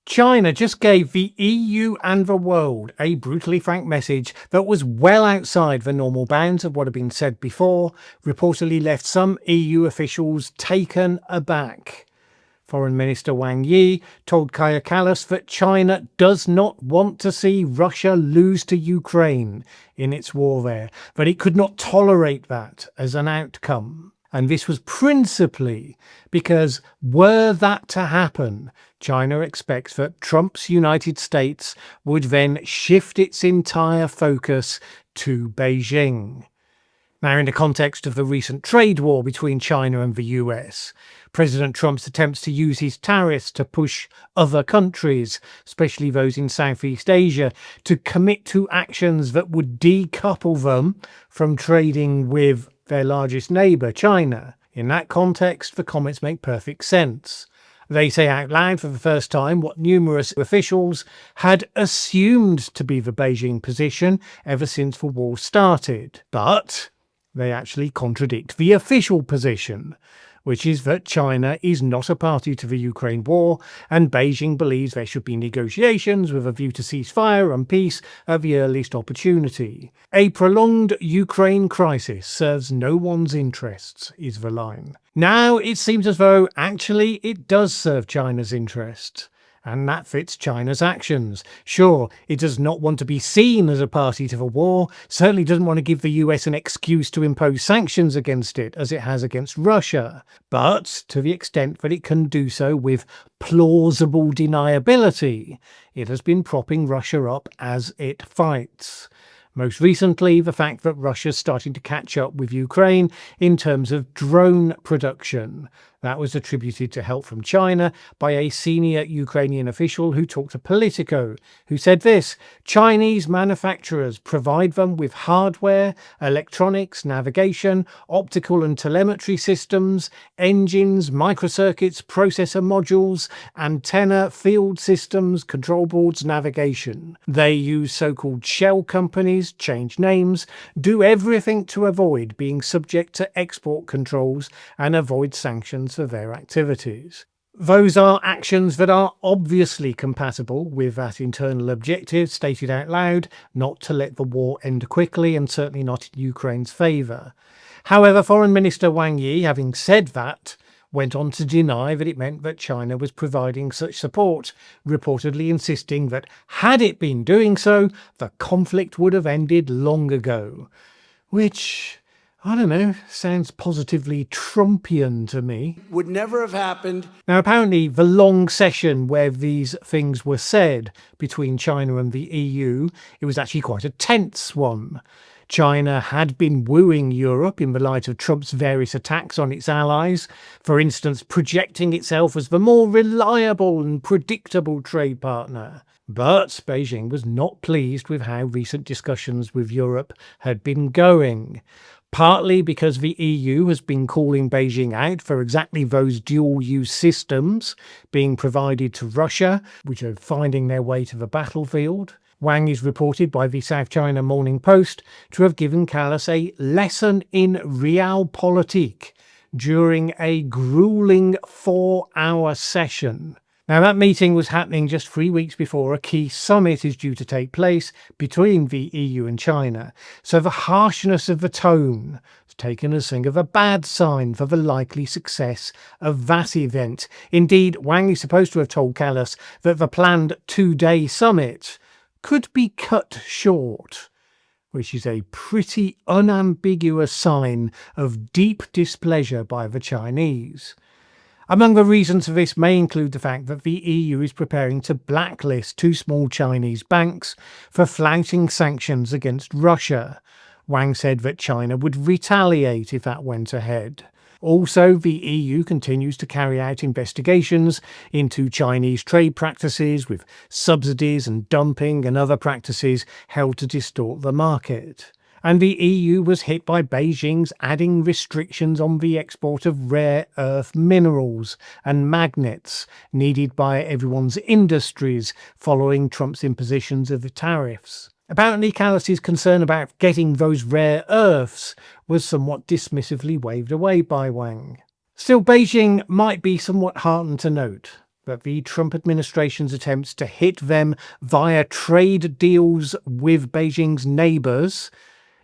China just gave the EU and the world a brutally frank message that was well outside the normal bounds of what had been said before, reportedly left some EU officials taken aback. Foreign Minister Wang Yi told Kaja Kallas that China does not want to see Russia lose to Ukraine in its war there, that it could not tolerate that as an outcome. And this was principally because were that to happen, China expects that Trump's United States would then shift its entire focus to Beijing. Now, in the context of the recent trade war between China and the US, President Trump's attempts to use his tariffs to push other countries, especially those in Southeast Asia, to commit to actions that would decouple them from trading with their largest neighbour, China. In that context, the comments make perfect sense. They say out loud for the first time what numerous officials had assumed to be the Beijing position ever since the war started. But they actually contradict the official position, which is that China is not a party to the Ukraine war, and Beijing believes there should be negotiations with a view to ceasefire and peace at the earliest opportunity. A prolonged Ukraine crisis serves no one's interests, is the line. Now it seems as though actually it does serve China's interests. And that fits China's actions. Sure, it does not want to be seen as a party to the war, certainly doesn't want to give the US an excuse to impose sanctions against it, as it has against Russia, but to the extent that it can do so with plausible deniability, it has been propping Russia up as it fights. Most recently, the fact that Russia's starting to catch up with Ukraine in terms of drone production. That was attributed to help from China by a senior Ukrainian official who talked to Politico, who said this: Chinese manufacturers provide them with hardware, electronics, navigation, optical and telemetry systems, engines, microcircuits, processor modules, antenna, field systems, control boards, navigation. They use so-called shell companies, change names, do everything to avoid being subject to export controls and avoid sanctions for their activities. Those are actions that are obviously compatible with that internal objective stated out loud, not to let the war end quickly and certainly not in Ukraine's favour. However, Foreign Minister Wang Yi, having said that, went on to deny that it meant that China was providing such support, reportedly insisting that had it been doing so, the conflict would have ended long ago. Which, I don't know, sounds positively Trumpian to me. Would never have happened. Now, apparently, the long session where these things were said between China and the EU, it was actually quite a tense one. China had been wooing Europe in the light of Trump's various attacks on its allies, for instance, projecting itself as the more reliable and predictable trade partner. But Beijing was not pleased with how recent discussions with Europe had been going. Partly because the EU has been calling Beijing out for exactly those dual-use systems being provided to Russia, which are finding their way to the battlefield. Wang is reported by the South China Morning Post to have given Kallas a lesson in realpolitik during a grueling 4-hour session. Now, that meeting was happening just 3 weeks before a key summit is due to take place between the EU and China, so the harshness of the tone is taken as something of a bad sign for the likely success of that event. Indeed, Wang is supposed to have told Kallas that the planned 2-day summit could be cut short, which is a pretty unambiguous sign of deep displeasure by the Chinese. Among the reasons for this may include the fact that the EU is preparing to blacklist 2 small Chinese banks for flouting sanctions against Russia. Wang said that China would retaliate if that went ahead. Also, the EU continues to carry out investigations into Chinese trade practices with subsidies and dumping and other practices held to distort the market. And the EU was hit by Beijing's adding restrictions on the export of rare earth minerals and magnets needed by everyone's industries following Trump's impositions of the tariffs. Apparently, Kallas's concern about getting those rare earths was somewhat dismissively waved away by Wang. Still, Beijing might be somewhat heartened to note But the Trump administration's attempts to hit them via trade deals with Beijing's neighbours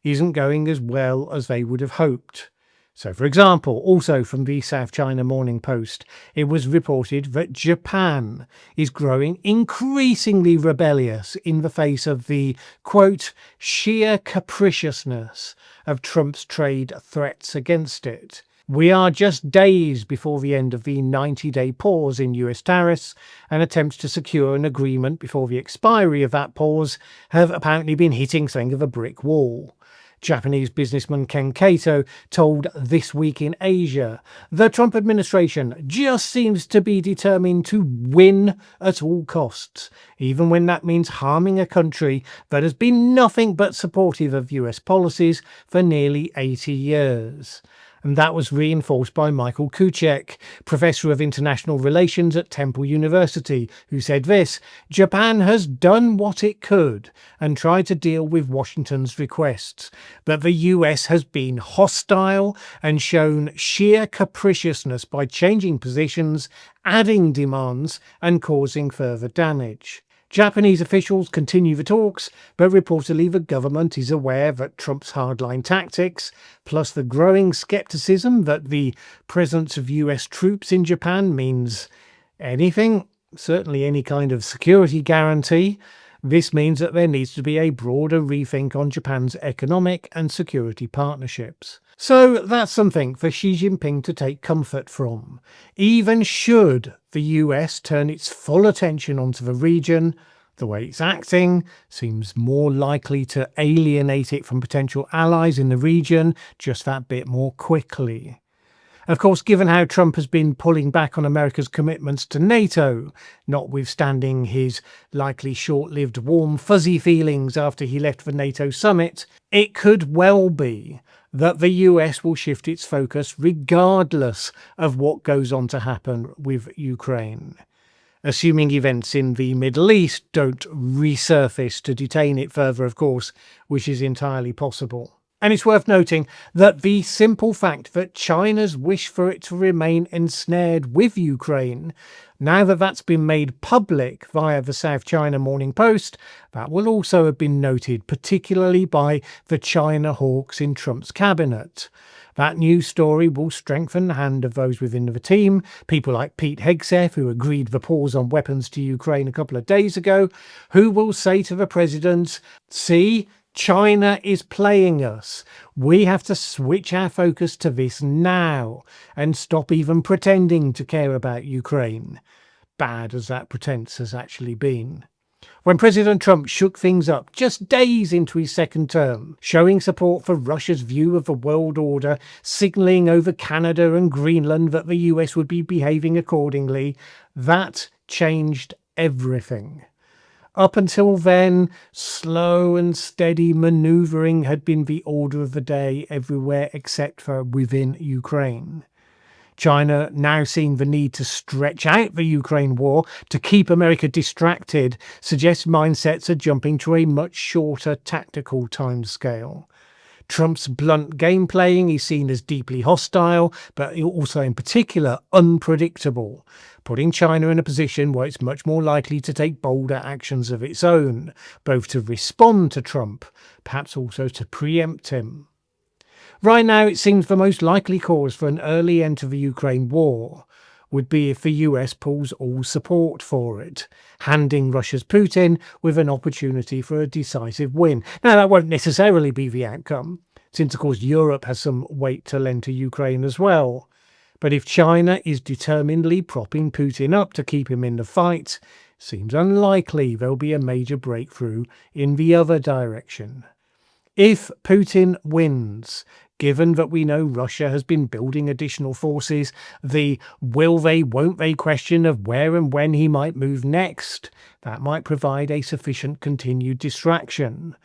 isn't going as well as they would have hoped. So, for example, also from the South China Morning Post, it was reported that Japan is growing increasingly rebellious in the face of the, quote, sheer capriciousness of Trump's trade threats against it. We are just days before the end of the 90-day pause in US tariffs, and attempts to secure an agreement before the expiry of that pause have apparently been hitting something of a brick wall. Japanese businessman Ken Kato told This Week in Asia, the Trump administration just seems to be determined to win at all costs, even when that means harming a country that has been nothing but supportive of US policies for nearly 80 years. And that was reinforced by Michael Kuchek, Professor of International Relations at Temple University, who said this: Japan has done what it could and tried to deal with Washington's requests, but the US has been hostile and shown sheer capriciousness by changing positions, adding demands, and causing further damage. Japanese officials continue the talks, but reportedly the government is aware that Trump's hardline tactics, plus the growing skepticism that the presence of US troops in Japan means anything, certainly any kind of security guarantee. This means that there needs to be a broader rethink on Japan's economic and security partnerships. So that's something for Xi Jinping to take comfort from. Even should the US turn its full attention onto the region, the way it's acting seems more likely to alienate it from potential allies in the region just that bit more quickly. Of course, given how Trump has been pulling back on America's commitments to NATO, notwithstanding his likely short-lived warm fuzzy feelings after he left the NATO summit, it could well be that the US will shift its focus regardless of what goes on to happen with Ukraine. Assuming events in the Middle East don't resurface to detain it further, of course, which is entirely possible. And it's worth noting that the simple fact that China's wish for it to remain ensnared with Ukraine, now that that's been made public via the South China Morning Post, that will also have been noted, particularly by the China hawks in Trump's cabinet. That news story will strengthen the hand of those within the team, people like Pete Hegseth, who agreed the pause on weapons to Ukraine a couple of days ago, who will say to the president, see, China is playing us. We have to switch our focus to this now and stop even pretending to care about Ukraine, bad as that pretense has actually been. When President Trump shook things up just days into his second term, showing support for Russia's view of the world order, signalling over Canada and Greenland that the US would be behaving accordingly, that changed everything. Up until then, slow and steady manoeuvring had been the order of the day everywhere except for within Ukraine. China, now seeing the need to stretch out the Ukraine war to keep America distracted, suggests mindsets are jumping to a much shorter tactical timescale. Trump's blunt game playing is seen as deeply hostile, but also in particular unpredictable, putting China in a position where it's much more likely to take bolder actions of its own, both to respond to Trump, perhaps also to preempt him. Right now, it seems the most likely cause for an early end to the Ukraine war would be if the US pulls all support for it, handing Russia's Putin with an opportunity for a decisive win. Now, that won't necessarily be the outcome, since of course Europe has some weight to lend to Ukraine as well. But if China is determinedly propping Putin up to keep him in the fight, it seems unlikely there'll be a major breakthrough in the other direction. If Putin wins, given that we know Russia has been building additional forces, the will they, won't they question of where and when he might move next, that might provide a sufficient continued distraction.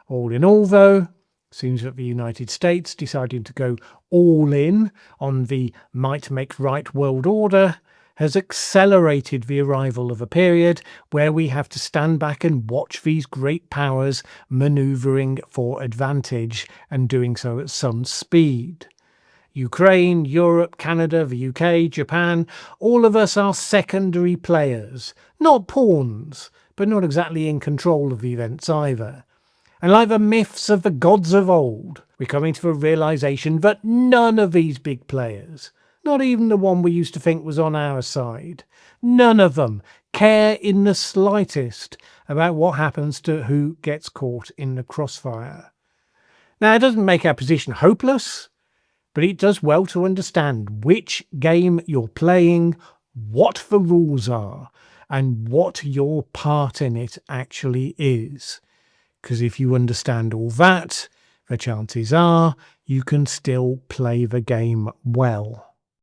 All in all, though, seems that the United States deciding to go all in on the might make right world order has accelerated the arrival of a period where we have to stand back and watch these great powers manoeuvring for advantage and doing so at some speed. Ukraine, Europe, Canada, the UK, Japan, all of us are secondary players, not pawns, but not exactly in control of the events either. And like the myths of the gods of old, we're coming to the realization that none of these big players, not even the one we used to think was on our side, none of them care in the slightest about what happens to who gets caught in the crossfire. Now, it doesn't make our position hopeless, but it does well to understand which game you're playing, what the rules are, and what your part in it actually is. Because if you understand all that, the chances are you can still play the game well.